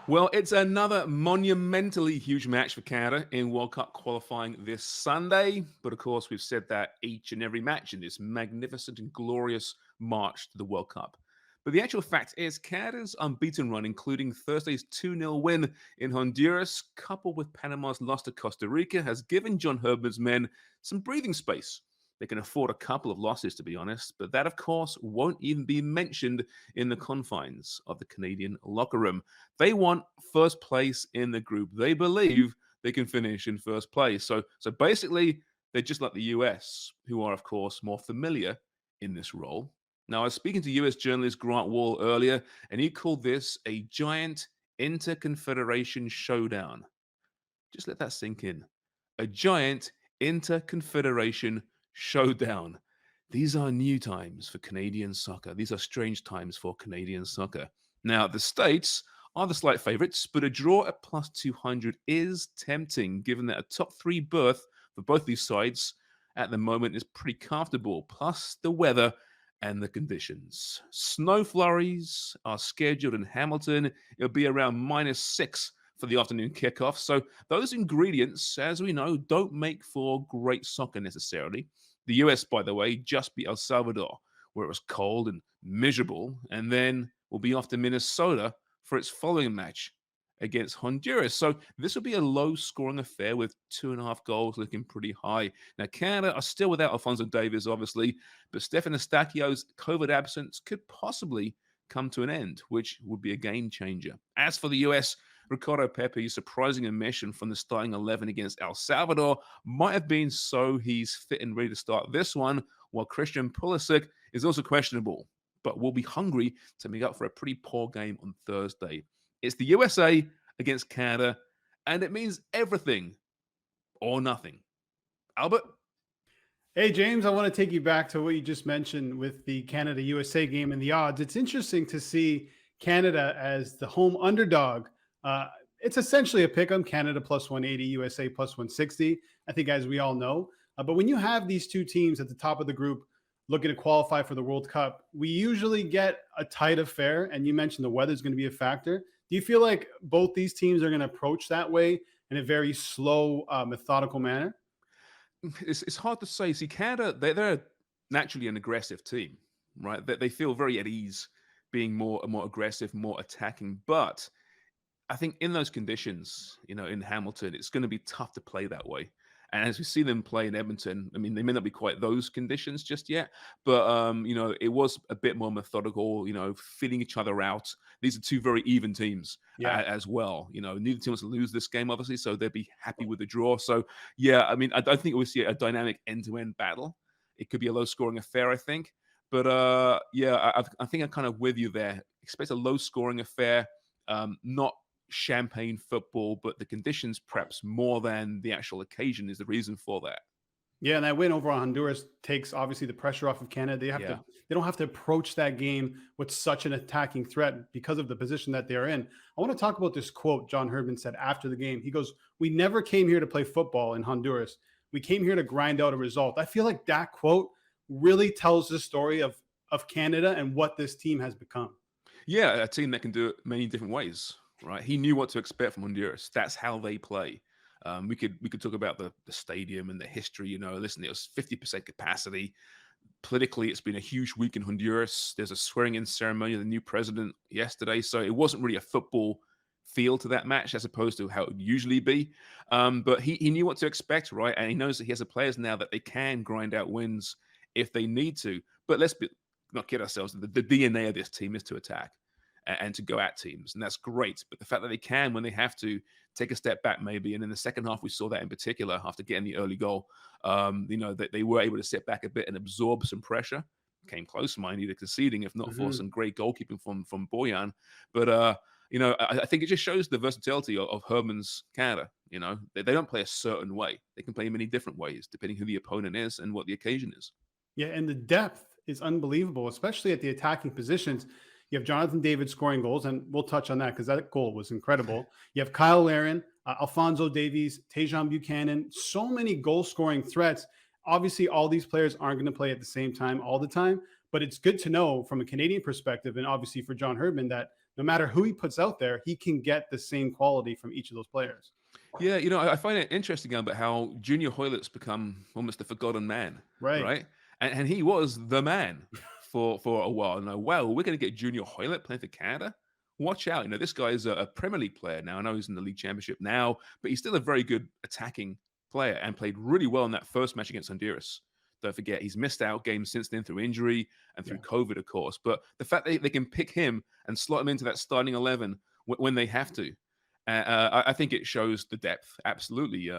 Well, it's another monumentally huge match for Canada in World Cup qualifying this Sunday. But of course, we've said that each and every match in this magnificent and glorious march to the World Cup. But the actual fact is, Canada's unbeaten run, including Thursday's 2-0 win in Honduras, coupled with Panama's loss to Costa Rica, has given John Herdman's men some breathing space. They can afford a couple of losses, to be honest, but that, of course, won't even be mentioned in the confines of the Canadian locker room. They want first place in the group. They believe they can finish in first place. So basically, they're just like the US, who are, of course, more familiar in this role. Now, I was speaking to US journalist Grant Wall earlier, and he called this a giant interconfederation showdown. Just let that sink in. A giant interconfederation showdown. These are new times for Canadian soccer. These are strange times for Canadian soccer. Now, the States are the slight favorites, but a draw at plus 200 is tempting, given that a top three berth for both these sides at the moment is pretty comfortable, plus the weather and the conditions. Snow flurries are scheduled in Hamilton. It'll be around -6 for the afternoon kickoff. So those ingredients, as we know, don't make for great soccer necessarily. The US, by the way, just beat El Salvador, where it was cold and miserable, and then will be off to Minnesota for its following match against Honduras. So this will be a low-scoring affair with 2.5 goals looking pretty high. Now, Canada are still without Alfonso Davies, obviously, but Stefan Eustachio's COVID absence could possibly come to an end, which would be a game changer. As for the US, Ricardo Pepe's surprising omission from the starting 11 against El Salvador might have been so he's fit and ready to start this one, while Christian Pulisic is also questionable, but will be hungry to make up for a pretty poor game on Thursday. It's the USA against Canada, and it means everything or nothing. Albert? Hey, James, I want to take you back to what you just mentioned with the Canada USA game and the odds. It's interesting to see Canada as the home underdog. It's essentially a pick 'em, Canada plus 180, USA plus 160, I think, as we all know. But when you have these two teams at the top of the group looking to qualify for the World Cup, we usually get a tight affair. And you mentioned the weather is going to be a factor. Do you feel like both these teams are going to approach that way in a very slow, methodical manner? It's hard to say. See, Canada, they're naturally an aggressive team, right? They feel very at ease being more aggressive, more attacking. But I think in those conditions, in Hamilton, it's going to be tough to play that way. And as we see them play in Edmonton, I mean, they may not be quite those conditions just yet, but it was a bit more methodical, feeling each other out. These are two very even teams Yeah. as well. Neither team wants to lose this game, obviously, so they'd be happy with the draw. So yeah, I mean, I don't think we'll see a dynamic end-to-end battle. It could be a low-scoring affair, I think. But yeah, I think I'm kind of with you there. Expect a low-scoring affair, not champagne football, but the conditions perhaps more than the actual occasion is the reason for that. Yeah, and that win over on Honduras takes obviously the pressure off of Canada. Yeah. They don't have to approach that game with such an attacking threat because of the position that they're in. I want to talk about this quote John Herdman said after the game. He goes, "We never came here to play football in Honduras. We came here to grind out a result." I feel like that quote really tells the story of Canada and what this team has become. Yeah, a team that can do it many different ways, right? He knew what to expect from Honduras. That's how they play. We could talk about the stadium and the history. Listen, it was 50% capacity. Politically, it's been a huge week in Honduras. There's a swearing-in ceremony of the new president yesterday, so it wasn't really a football feel to that match as opposed to how it would usually be. But he knew what to expect, right? And he knows that he has the players now that they can grind out wins if they need to. But not kid ourselves. The DNA of this team is to attack and to go at teams, and that's great. But the fact that they can, when they have to, take a step back maybe, and in the second half we saw that in particular after getting the early goal, that they were able to sit back a bit and absorb some pressure. Came close, mind you, to conceding, if not for Mhm. some great goalkeeping from Boyan. But I think it just shows the versatility of Herman's Canada. They don't play a certain way; they can play in many different ways depending who the opponent is and what the occasion is. Yeah, and the depth is unbelievable, especially at the attacking positions. You have Jonathan David scoring goals, and we'll touch on that because that goal was incredible. You have Kyle Larin, Alfonso Davies, Tejan Buchanan, so many goal scoring threats. Obviously, all these players aren't going to play at the same time all the time, but it's good to know from a Canadian perspective, and obviously for John Herdman, that no matter who he puts out there, he can get the same quality from each of those players. Yeah, I find it interesting about how Junior Hoylett's become almost a forgotten man, Right. right? And he was the man for a while. No, wow, we're going to get Junior Hoylett playing for Canada. Watch out! This guy is a Premier League player now. I know he's in the League Championship now, but he's still a very good attacking player and played really well in that first match against Honduras. Don't forget, he's missed out games since then through injury and through Yeah. COVID, of course. But the fact that they can pick him and slot him into that starting 11 when they have to, I think it shows the depth. Absolutely.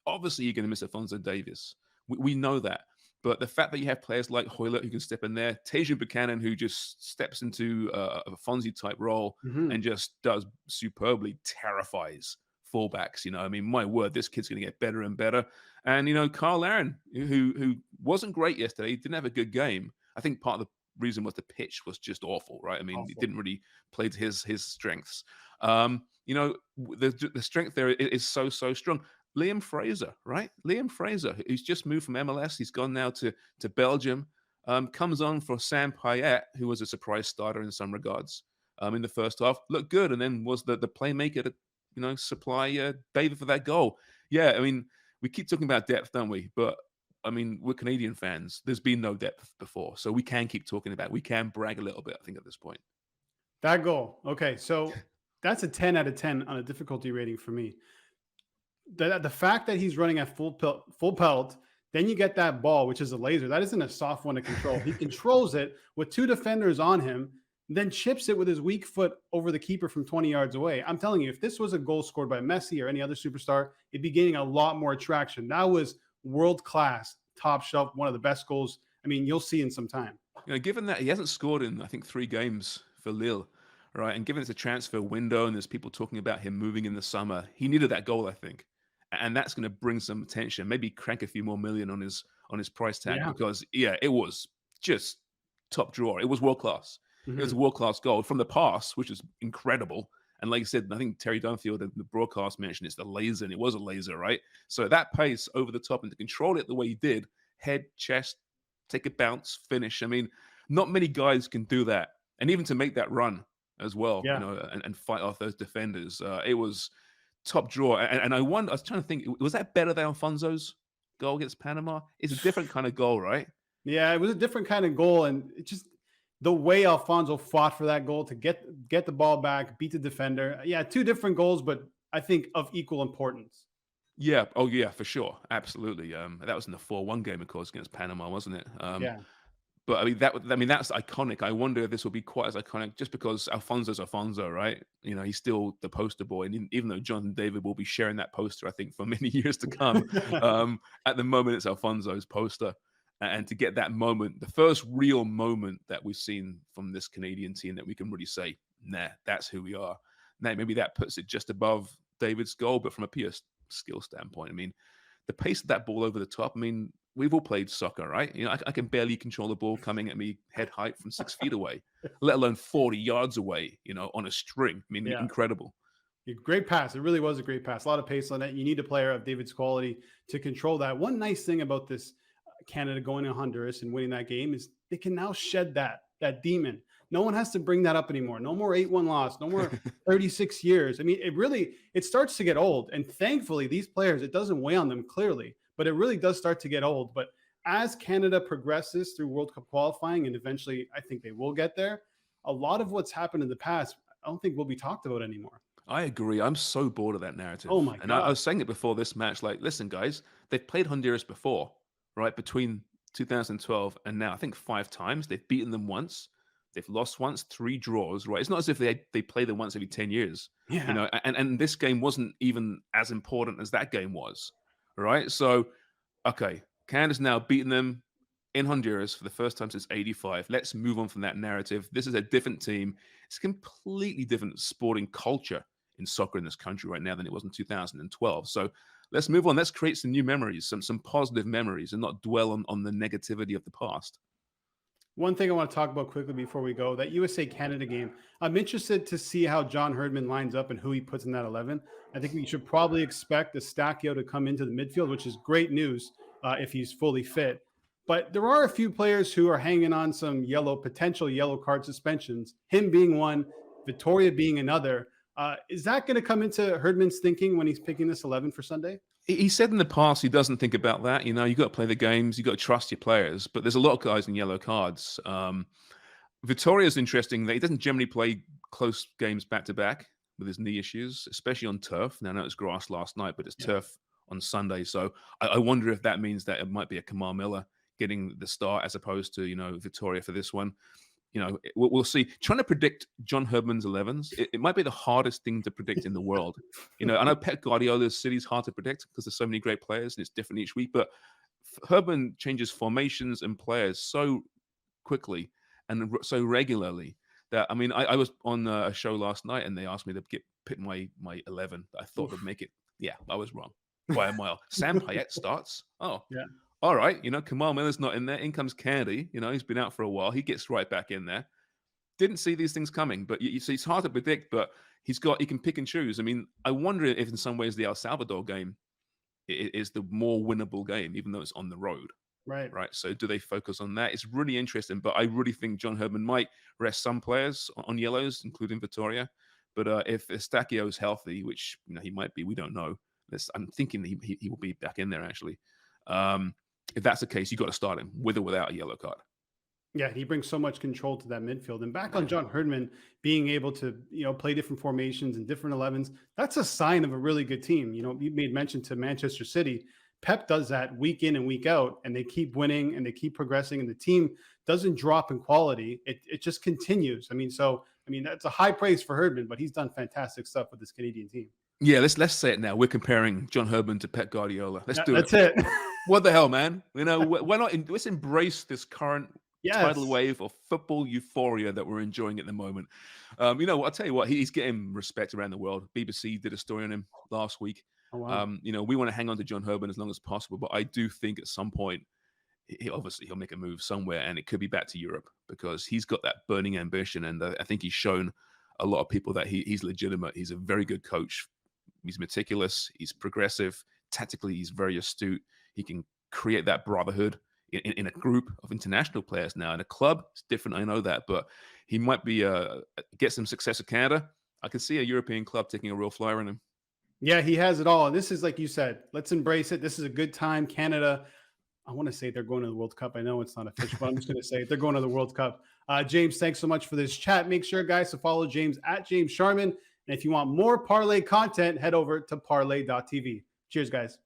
Obviously, you're going to miss Alfonso Davis. We know that. But the fact that you have players like Hoylett who can step in there, Tajon Buchanan who just steps into a Fonzie type role Mhm. and just does superbly, terrifies fullbacks. I mean, my word, this kid's going to get better and better. And Carl Aaron, who wasn't great yesterday, didn't have a good game. I think part of the reason was the pitch was just awful, right? I mean, it Awful. didn't really play to his strengths. The strength there is so strong. Liam Fraser, right? Liam Fraser, who's just moved from MLS. He's gone now to Belgium. Comes on for Sam Payet, who was a surprise starter in some regards. In the first half, looked good, and then was the playmaker to supply David for that goal. Yeah, I mean, we keep talking about depth, don't we? But I mean, we're Canadian fans. There's been no depth before, so we can keep talking about it. We can brag a little bit, I think, at this point. That goal. Okay, so that's a 10 out of 10 on a difficulty rating for me. The fact that he's running at full pelt, then you get that ball, which is a laser. That isn't a soft one to control. He controls it with two defenders on him, then chips it with his weak foot over the keeper from 20 yards away. I'm telling you, if this was a goal scored by Messi or any other superstar, it'd be gaining a lot more traction. That was world class, top shelf, one of the best goals. I mean, you'll see in some time. Given that he hasn't scored in, I think, 3 games for Lille, right? And given it's a transfer window and there's people talking about him moving in the summer, he needed that goal, I think. And that's going to bring some attention, maybe crank a few more million on his price tag Yeah. because, yeah, it was just top drawer. It was world class. It was a Mhm. world class goal from the pass, which is incredible. And like I said, I think Terry Dunfield in the broadcast mentioned it's the laser, and it was a laser, right? So at that pace over the top and to control it the way he did, head, chest, take a bounce, finish. I mean, not many guys can do that. And even to make that run as well, Yeah. and fight off those defenders, it was top drawer. And I wonder, I was trying to think, was that better than Alfonso's goal against Panama? It's a different kind of goal, right? Yeah, it was a different kind of goal, and it just the way Alfonso fought for that goal to get the ball back, beat the defender. Yeah, two different goals, but I think of equal importance. Yeah. Oh, yeah, for sure. Absolutely. That was in the 4-1 game, of course, against Panama, wasn't it? Yeah, But that's iconic. I wonder if this will be quite as iconic just because Alfonso's Alfonso, right? He's still the poster boy. And even though Jonathan David will be sharing that poster, I think, for many years to come, at the moment, it's Alfonso's poster. And to get that moment, the first real moment that we've seen from this Canadian team that we can really say, nah, that's who we are. Now, maybe that puts it just above David's goal, but from a pure skill standpoint, I mean, the pace of that ball over the top, I mean, we've all played soccer, right? I can barely control the ball coming at me head height from 6 feet away, let alone 40 yards away, on a string. I mean, yeah. incredible. Great pass. It really was a great pass. A lot of pace on it. You need a player of David's quality to control that. One nice thing about this Canada going to Honduras and winning that game is they can now shed that demon. No one has to bring that up anymore. No more 8-1 loss. No more 36 years. I mean, it starts to get old. And thankfully, these players, it doesn't weigh on them clearly, but it really does start to get old. But as Canada progresses through World Cup qualifying, and eventually I think they will get there, a lot of what's happened in the past, I don't think will be talked about anymore. I agree. I'm so bored of that Oh narrative. my And I God. was saying it before this match, like, listen, guys, they've played Honduras before, right? Between 2012 and now, I think 5 times. They've beaten them once. They've lost once, 3 draws, right? It's not as if they play them once every 10 years, Yeah. and this game wasn't even as important as that game was, right? So, okay, Canada's now beaten them in Honduras for the first time since '85. Let's move on from that narrative. This is a different team. It's a completely different sporting culture in soccer in this country right now than it was in 2012. So let's move on. Let's create some new memories, some positive memories, and not dwell on the negativity of the past. One thing I want to talk about quickly before we go, that USA Canada game. I'm interested to see how John Herdman lines up and who he puts in that 11. I think we should probably expect Estacchio to come into the midfield, which is great news if he's fully fit. But there are a few players who are hanging on some potential yellow card suspensions, him being one. Victoria being another. Is that going to come into Herdman's thinking when he's picking this 11 for Sunday? He said in the past he doesn't think about that. You know, you got to play the games, you got to trust your players. But there's a lot of guys in yellow cards. Victoria's interesting that he doesn't generally play close games back to back with his knee issues, especially on turf. Now, I know it was grass last night, but it's turf on Sunday. So I wonder if that means that it might be a Kamal Miller getting the start as opposed to, Victoria for this one. We'll see. Trying to predict John Herdman's 11s, it might be the hardest thing to predict in the world. I know Pep Guardiola's City's hard to predict because there's so many great players and it's different each week, but Herdman changes formations and players so quickly and so regularly that, I was on a show last night and they asked me to pick my 11 that I thought would make it. Yeah, I was wrong by a mile. Sam Hayek starts. Oh, Yeah. All right, Kamal Miller's not in there. In comes Kennedy. He's been out for a while. He gets right back in there. Didn't see these things coming, but you see, it's hard to predict. But he can pick and choose. I wonder if in some ways the El Salvador game is the more winnable game, even though it's on the road. Right. Right. So do they focus on that? It's really interesting. But I really think John Herdman might rest some players on yellows, including Victoria. But if Estacio is healthy, which he might be, we don't know. I'm thinking he will be back in there actually. If that's the case, you got to start him with or without a yellow card. Yeah, he brings so much control to that midfield. And back on John Herdman being able to, play different formations and different 11s, that's a sign of a really good team. You made mention to Manchester City. Pep does that week in and week out, and they keep winning and they keep progressing, and the team doesn't drop in quality. It just continues. That's a high praise for Herdman, but he's done fantastic stuff with this Canadian team. Yeah, let's say it now. We're comparing John Herdman to Pep Guardiola. Let's do it. That's it. What the hell, man? We're not. Let's embrace this current tidal wave of football euphoria that we're enjoying at the moment. I'll tell you what, he's getting respect around the world. BBC did a story on him last week. Oh, wow. We want to hang on to John Herdman as long as possible, but I do think at some point he'll make a move somewhere, and it could be back to Europe because he's got that burning ambition, and I think he's shown a lot of people that he's legitimate. He's a very good coach. He's meticulous. He's progressive. Tactically, he's very astute. He can create that brotherhood in a group of international players now. In a club, it's different. I know that, but he might be get some success at Canada. I can see a European club taking a real flyer on him. Yeah, he has it all. And this is, like you said, let's embrace it. This is a good time. Canada, I want to say they're going to the World Cup. I know it's not official, but I'm just going to say they're going to the World Cup. James, thanks so much for this chat. Make sure, guys, to follow James at James Sharman. And if you want more parlay content, head over to parlay.tv. Cheers, guys.